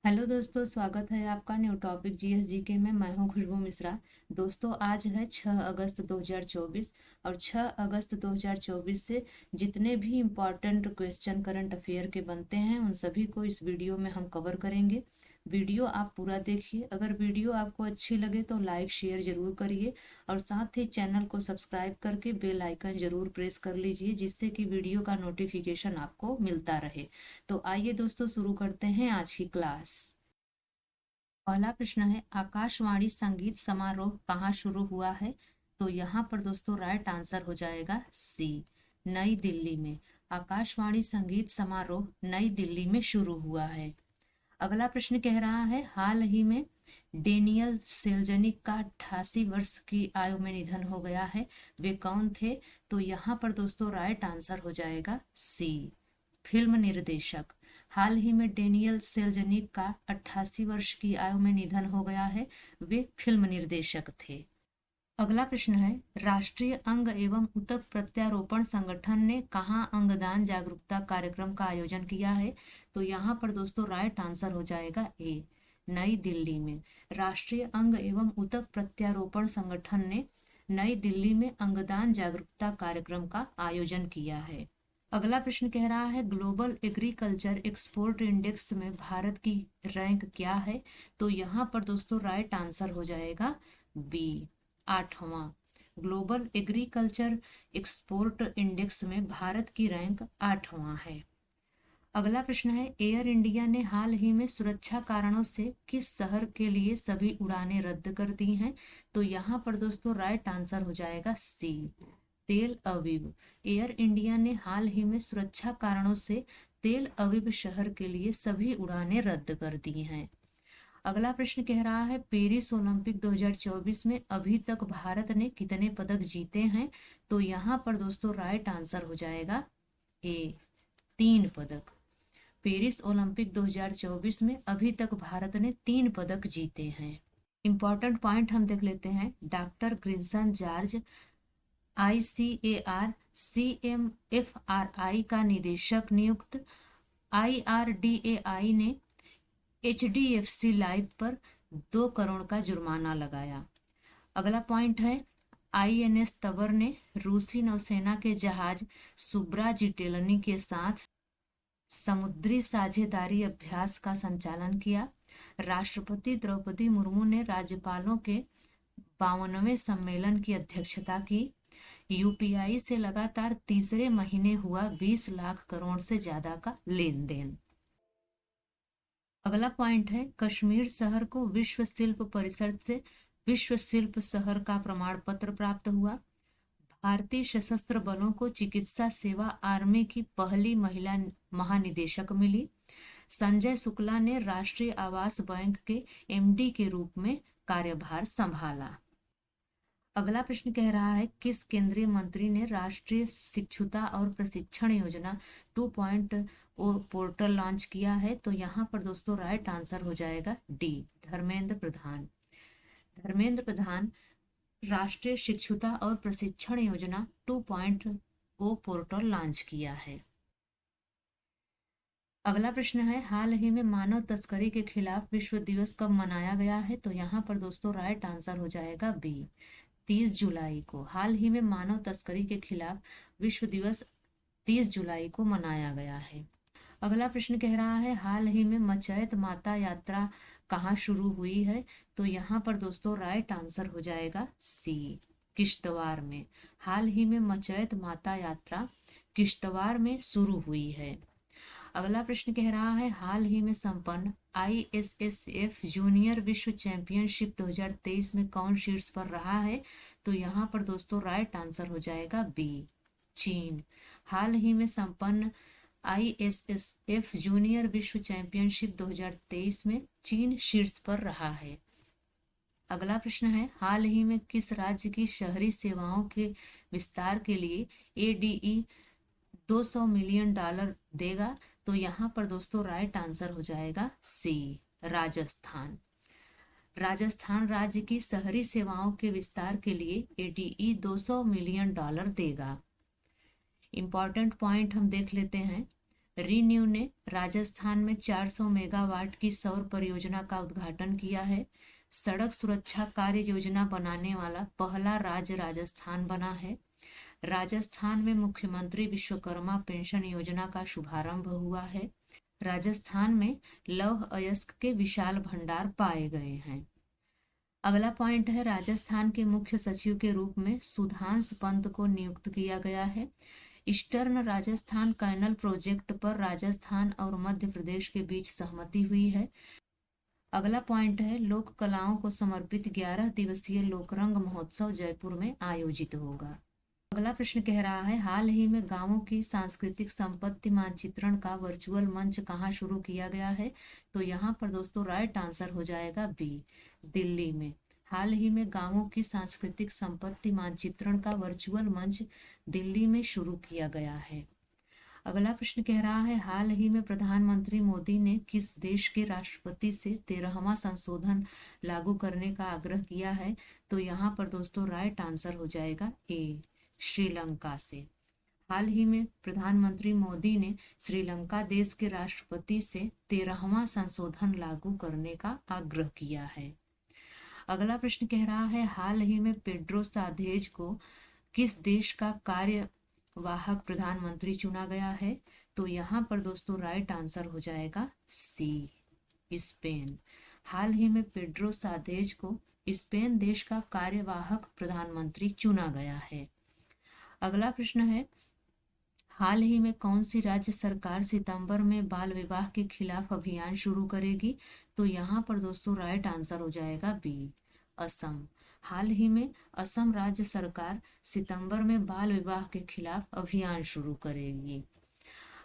Hello दोस्तों, स्वागत है आपका न्यू टॉपिक जीएस जीके में। मैं हूं खुशबू मिश्रा। दोस्तों, आज है 6 अगस्त 2024 और 6 अगस्त 2024 से जितने भी इम्पॉर्टेंट क्वेश्चन करंट अफेयर के बनते हैं उन सभी को इस वीडियो में हम कवर करेंगे। वीडियो आप पूरा देखिए। अगर वीडियो आपको अच्छी लगे तो लाइक शेयर जरूर करिए और साथ ही चैनल को सब्सक्राइब करके बेल आइकन जरूर प्रेस कर लीजिए, जिससे कि वीडियो का नोटिफिकेशन आपको मिलता रहे। तो आइए दोस्तों, शुरू करते हैं आज की क्लास। पहला प्रश्न है, आकाशवाणी संगीत समारोह कहाँ शुरू हुआ है? तो यहाँ पर दोस्तों राइट आंसर हो जाएगा सी, नई दिल्ली में। आकाशवाणी संगीत समारोह नई दिल्ली में शुरू हुआ है। अगला प्रश्न कह रहा है, हाल ही में डेनियल सेल्जनिक का 88 वर्ष की आयु में निधन हो गया है। वे कौन थे? तो यहाँ पर दोस्तों राइट आंसर हो जाएगा सी, फिल्म निर्देशक। हाल ही में डेनियल सेल्जनिक का 88 वर्ष की आयु में निधन हो गया है। वे फिल्म निर्देशक थे। अगला प्रश्न है, राष्ट्रीय अंग एवं ऊतक प्रत्यारोपण संगठन ने कहाँ अंगदान जागरूकता कार्यक्रम का आयोजन किया है? तो यहाँ पर दोस्तों राइट आंसर हो जाएगा ए, नई दिल्ली में। राष्ट्रीय अंग एवं ऊतक प्रत्यारोपण संगठन ने नई दिल्ली में अंगदान जागरूकता कार्यक्रम का आयोजन किया है। अगला प्रश्न कह रहा है, ग्लोबल एग्रीकल्चर एक्सपोर्ट इंडेक्स में भारत की रैंक क्या है? तो यहाँ पर दोस्तों राइट आंसर हो जाएगा बी, 8वां। ग्लोबल एग्रीकल्चर एक्सपोर्ट इंडेक्स में भारत की रैंक 8वां है। अगला प्रश्न है, एयर इंडिया ने हाल ही में सुरक्षा कारणों से किस शहर के लिए सभी उड़ानें रद्द कर दी हैं? तो यहाँ पर दोस्तों राइट आंसर हो जाएगा सी, तेल अवीव। एयर इंडिया ने हाल ही में सुरक्षा कारणों से तेल अवीव शहर के लिए सभी उड़ानें रद्द कर दी हैं। अगला प्रश्न कह रहा है, पेरिस ओलंपिक 2024 में अभी तक भारत ने कितने पदक जीते हैं? तो यहाँ पर दोस्तों राइट आंसर हो जाएगा ए, 3 पदक। पेरिस ओलंपिक 2024 में अभी तक भारत ने 3 पदक जीते हैं। इंपॉर्टेंट पॉइंट हम देख लेते हैं। डॉक्टर ग्रिंसन जॉर्ज ICAR CMFRI का निदेशक नियुक्त। IRDAI ने HDFC लाइफ पर 2 करोड़ का जुर्माना लगाया। अगला पॉइंट है, INS तबर ने रूसी नौसेना के जहाज सुब्रा जिटेलनी के साथ समुद्री साझेदारी अभ्यास का संचालन किया। राष्ट्रपति द्रौपदी मुर्मू ने राज्यपालों के 52वें सम्मेलन की अध्यक्षता की। यूपीआई से लगातार तीसरे महीने हुआ 20 लाख करोड़ से ज्यादा का लेन देन। अगला पॉइंट है, कश्मीर शहर को विश्व शिल्प परिषद से विश्व शिल्प शहर का प्रमाण पत्र प्राप्त हुआ। भारतीय सशस्त्र बलों को चिकित्सा सेवा आर्मी की पहली महिला महानिदेशक मिली। संजय शुक्ला ने राष्ट्रीय आवास बैंक के MD के रूप में कार्यभार संभाला। अगला प्रश्न कह रहा है, किस केंद्रीय मंत्री ने राष्ट्रीय शिक्षुता और प्रशिक्षण योजना 2.0 पोर्टल लॉन्च किया है? तो यहाँ पर दोस्तों राइट आंसर हो जाएगा डी, धर्मेंद्र प्रधान। धर्मेंद्र प्रधान राष्ट्रीय शिक्षुता और प्रशिक्षण योजना 2.0 पोर्टल लॉन्च किया है। अगला प्रश्न है, हाल ही में मानव तस्करी के खिलाफ विश्व दिवस कब मनाया गया है? तो यहाँ पर दोस्तों राइट आंसर हो जाएगा बी, 30 जुलाई को। हाल ही में मानव तस्करी के खिलाफ विश्व दिवस 30 जुलाई को मनाया गया है। अगला प्रश्न कह रहा है, हाल ही में मचैत माता यात्रा कहाँ शुरू हुई है? तो यहाँ पर दोस्तों राइट आंसर हो जाएगा सी, किश्तवाड़ में। हाल ही में मचैत माता यात्रा किश्तवाड़ में शुरू हुई है। अगला प्रश्न कह रहा है, हाल ही में संपन्न ISSF जूनियर विश्व चैंपियनशिप 2023 में कौन शीर्ष पर रहा है? तो यहाँ पर दोस्तों राइट आंसर हो जाएगा बी, चीन। हाल ही में संपन्न ISSF जूनियर विश्व चैंपियनशिप 2023 में चीन शीर्ष पर रहा है। अगला प्रश्न है, हाल ही में किस राज्य की शहरी सेवाओं के विस्तार के लिए ADE $200 मिलियन देगा? तो यहाँ पर दोस्तों राइट आंसर हो जाएगा सी, राजस्थान। राजस्थान राज्य की शहरी सेवाओं के विस्तार के लिए ADE $200 मिलियन देगा। इंपॉर्टेंट पॉइंट हम देख लेते हैं। रीन्यू ने राजस्थान में 400 मेगावाट की सौर परियोजना का उद्घाटन किया है। सड़क सुरक्षा कार्य योजना बनाने वाला पहला राज्य राजस्थान बना है। राजस्थान में मुख्यमंत्री विश्वकर्मा पेंशन योजना का शुभारंभ हुआ है। राजस्थान में लौह अयस्क के विशाल भंडार पाए गए हैं। अगला पॉइंट है, राजस्थान के मुख्य सचिव के रूप में सुधांशु पंत को नियुक्त किया गया है। ईस्टर्न राजस्थान कैनल प्रोजेक्ट पर राजस्थान और मध्य प्रदेश के बीच सहमति हुई है। अगला पॉइंट है, लोक कलाओं को समर्पित 11 दिवसीय लोकरंग महोत्सव जयपुर में आयोजित होगा। अगला प्रश्न कह रहा है, हाल ही में गांवों की सांस्कृतिक संपत्ति मानचित्रण का वर्चुअल मंच कहाँ शुरू किया गया है? तो यहाँ पर दोस्तों राइट आंसर हो जाएगा बी, दिल्ली में। हाल ही में गांवों की सांस्कृतिक संपत्ति मानचित्रण का वर्चुअल मंच दिल्ली में शुरू किया गया है। अगला प्रश्न कह रहा है, हाल ही में प्रधानमंत्री मोदी ने किस देश के राष्ट्रपति से 13वां संशोधन लागू करने का आग्रह किया है? तो यहाँ पर दोस्तों राइट आंसर हो जाएगा ए, श्रीलंका से। हाल ही में प्रधानमंत्री मोदी ने श्रीलंका देश के राष्ट्रपति से 13वां संशोधन लागू करने का आग्रह किया है। अगला प्रश्न कह रहा है, हाल ही में पेड्रो सान्चेज को किस देश का कार्यवाहक प्रधानमंत्री चुना गया है? तो यहाँ पर दोस्तों राइट आंसर हो जाएगा सी, स्पेन। हाल ही में पेड्रो सान्चेज को स्पेन देश का कार्यवाहक प्रधानमंत्री चुना गया है। अगला प्रश्न है, हाल ही में कौन सी राज्य सरकार सितंबर में बाल विवाह के खिलाफ अभियान शुरू करेगी? तो यहाँ पर दोस्तों राइट आंसर हो जाएगा बी, असम। हाल ही में असम राज्य सरकार सितंबर में बाल विवाह के खिलाफ अभियान शुरू करेगी।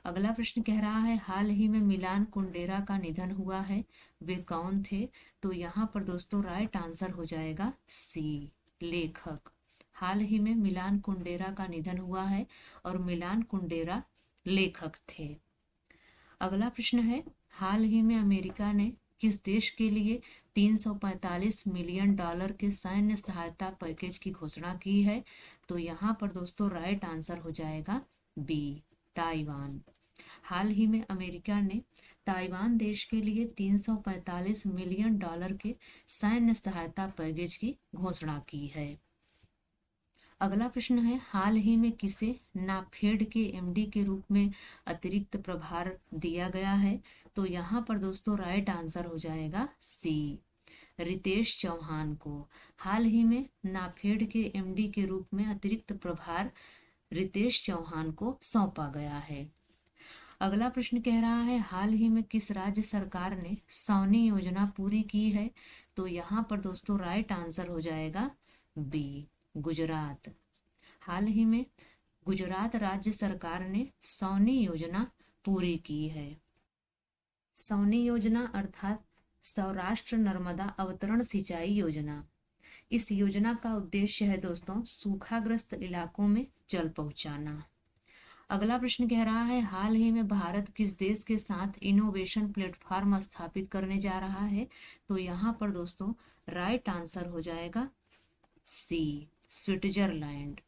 अगला प्रश्न कह रहा है, हाल ही में मिलान कुंडेरा का निधन हुआ है, वे कौन थे? तो यहाँ पर दोस्तों राइट आंसर हो जाएगा सी, लेखक। हाल ही में मिलान कुंडेरा का निधन हुआ है और मिलान कुंडेरा लेखक थे। अगला प्रश्न है, हाल ही में अमेरिका ने किस देश के लिए 345 मिलियन डॉलर के सैन्य सहायता पैकेज की घोषणा की है? तो यहाँ पर दोस्तों राइट आंसर हो जाएगा बी, ताइवान। हाल ही में अमेरिका ने ताइवान देश के लिए 345 मिलियन डॉलर के सैन्य सहायता पैकेज की घोषणा की है। अगला प्रश्न है, हाल ही में किसे नाफेड के एमडी के रूप में अतिरिक्त प्रभार दिया गया है? तो यहाँ पर दोस्तों राइट आंसर हो जाएगा सी, रितेश चौहान को। हाल ही में नाफेड के एमडी के रूप में अतिरिक्त प्रभार रितेश चौहान को सौंपा गया है। अगला प्रश्न कह रहा है, हाल ही में किस राज्य सरकार ने सौनी योजना पूरी की है? तो यहाँ पर दोस्तों राइट आंसर हो जाएगा बी, गुजरात। हाल ही में गुजरात राज्य सरकार ने सौनी योजना पूरी की है। सौनी योजना अर्थात सौराष्ट्र नर्मदा अवतरण सिंचाई योजना। इस योजना का उद्देश्य है दोस्तों सूखाग्रस्त इलाकों में जल पहुंचाना। अगला प्रश्न कह रहा है, हाल ही में भारत किस देश के साथ इनोवेशन प्लेटफॉर्म स्थापित करने जा रहा है? तो यहाँ पर दोस्तों राइट आंसर हो जाएगा सी, स्विट्जरलैंड।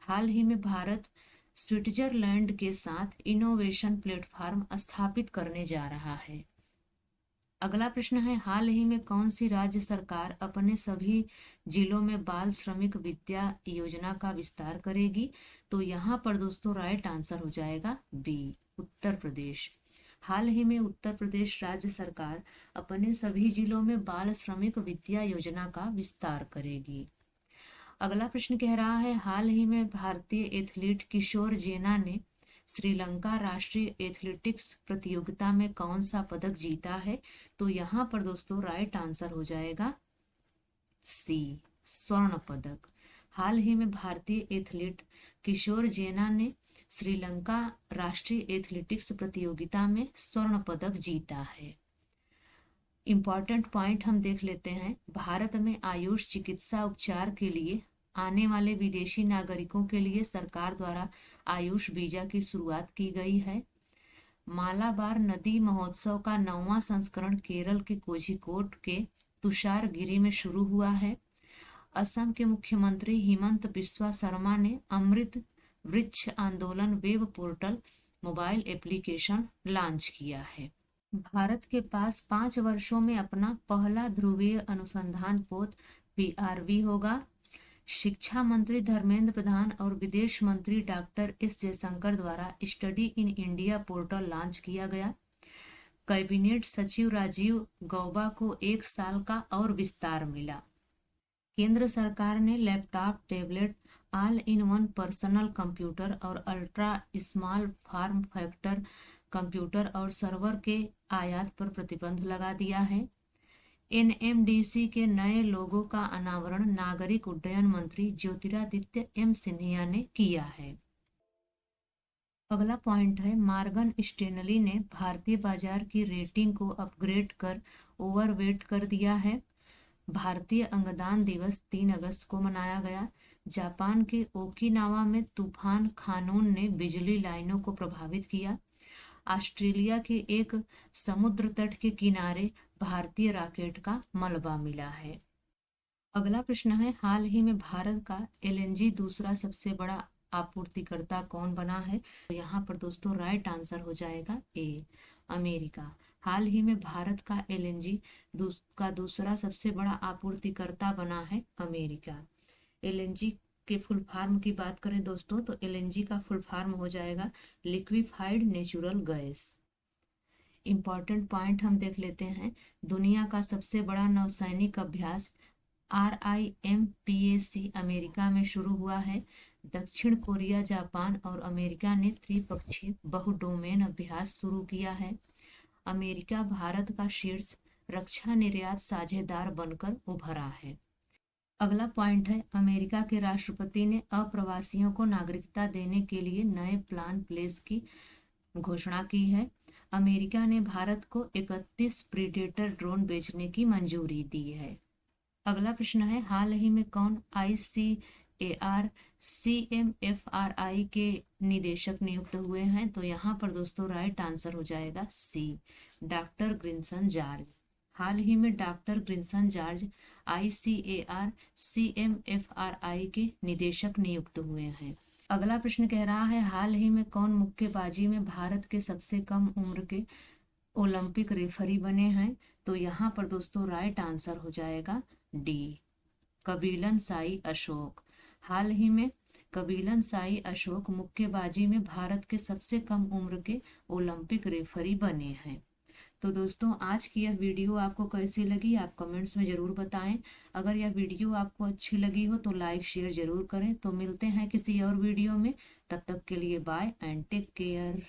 हाल ही में भारत स्विट्जरलैंड के साथ इनोवेशन प्लेटफॉर्म स्थापित करने जा रहा है। अगला प्रश्न है, हाल ही में कौन सी राज्य सरकार अपने सभी जिलों में बाल श्रमिक विद्या योजना का विस्तार करेगी? तो यहाँ पर दोस्तों राइट आंसर हो जाएगा बी, उत्तर प्रदेश। हाल ही में उत्तर प्रदेश राज्य सरकार अपने सभी जिलों में बाल श्रमिक विद्या योजना का विस्तार करेगी। अगला प्रश्न कह रहा है, हाल ही में भारतीय एथलीट किशोर जेना ने श्रीलंका राष्ट्रीय एथलेटिक्स प्रतियोगिता में कौन सा पदक जीता है? तो यहाँ पर दोस्तों राइट आंसर हो जाएगा सी, स्वर्ण पदक। हाल ही में भारतीय एथलीट किशोर जेना ने श्रीलंका राष्ट्रीय एथलेटिक्स प्रतियोगिता में स्वर्ण पदक जीता है। इंपॉर्टेंट पॉइंट हम देख लेते हैं, भारत में आयुष चिकित्सा उपचार के लिए आने वाले विदेशी नागरिकों के लिए सरकार द्वारा आयुष वीजा की शुरुआत की गई है। मालाबार नदी महोत्सव का 9वां संस्करण केरल के कोझिकोड के तुषारगिरी में शुरू हुआ है। असम के मुख्यमंत्री हिमंत बिस्वा शर्मा ने अमृत वृक्ष आंदोलन web portal mobile application launch किया है। भारत के पास 5 वर्षों में अपना पहला ध्रुवीय अनुसंधान पोत PRV होगा। शिक्षा मंत्री धर्मेंद्र प्रधान और विदेश मंत्री डॉक्टर एस जयशंकर द्वारा study in India portal launch किया गया। कैबिनेट सचिव राजीव गौबा को 1 साल का और विस्तार मिला। केंद्र सरकार ने laptop, tablet, all in one personal computer और ultra small form factor computer और सर्वर के आयात पर प्रतिबंध लगा दिया है। NMDC के नए लोगों का अनावरण नागरिक उड्डयन मंत्री ज्योतिरादित्य सिंधिया ने किया है। अगला पॉइंट है, मॉर्गन स्टैनली ने भारतीय बाजार की रेटिंग को अपग्रेड कर ओवरवेट कर दिया है। भारतीय अंगदान दिवस 3 अगस्त को मनाया गया। जापान के ओकिनावा में तूफान खानून ने बिजली लाइनों को प्रभावित किया। ऑस्ट्रेलिया के एक समुद्र तट के किनारे भारतीय रॉकेट का मलबा मिला है। अगला प्रश्न है, हाल ही में भारत का LNG दूसरा सबसे बड़ा आपूर्तिकर्ता कौन बना है? तो यहाँ पर दोस्तों राइट आंसर हो जाएगा ए, अमेरिका। हाल ही में भारत का LNG का दूसरा सबसे बड़ा आपूर्तिकर्ता बना है अमेरिका। LNG के फुल फॉर्म की बात करें दोस्तों तो LNG का फुल फॉर्म हो जाएगा liquefied natural gas. Important point हम देख लेते हैं। दुनिया का सबसे बड़ा नौसैनिक अभ्यास RIMPAC अमेरिका में शुरू हुआ है। दक्षिण कोरिया, जापान और अमेरिका ने त्रिपक्षीय बहुडोमेन अभ्यास शुरू किया है। अमेरिका भारत का शीर्ष रक्षा निर्यात साझेदार बनकर उभरा है। अगला पॉइंट है, अमेरिका के राष्ट्रपति ने अप्रवासियों को नागरिकता देने के लिए नए प्लान प्लेस की घोषणा की है। अमेरिका ने भारत को 31 प्रीडेटर ड्रोन बेचने की मंजूरी दी है। अगला प्रश्न है, हाल ही में कौन ICAR CMFRI के निदेशक नियुक्त हुए हैं? तो यहाँ पर दोस्तों राइट आंसर हो जाएगा सी, डॉक्टर ग्रिंसन जॉर्ज। हाल ही में डॉक्टर ग्रिंसन जॉर्ज ICAR CMFRI के निदेशक नियुक्त हुए हैं। अगला प्रश्न कह रहा है, हाल ही में कौन मुक्केबाजी में भारत के सबसे कम उम्र के ओलंपिक रेफरी बने हैं? तो यहाँ पर दोस्तों राइट आंसर हो जाएगा डी, कबीलन साई अशोक। हाल ही में कबीलन साई अशोक मुक्केबाजी में भारत के सबसे कम उम्र के ओलंपिक रेफरी बने हैं। तो दोस्तों आज की यह वीडियो आपको कैसी लगी आप कमेंट्स में ज़रूर बताएं। अगर यह वीडियो आपको अच्छी लगी हो तो लाइक शेयर ज़रूर करें। तो मिलते हैं किसी और वीडियो में, तब तक के लिए बाय एंड टेक केयर।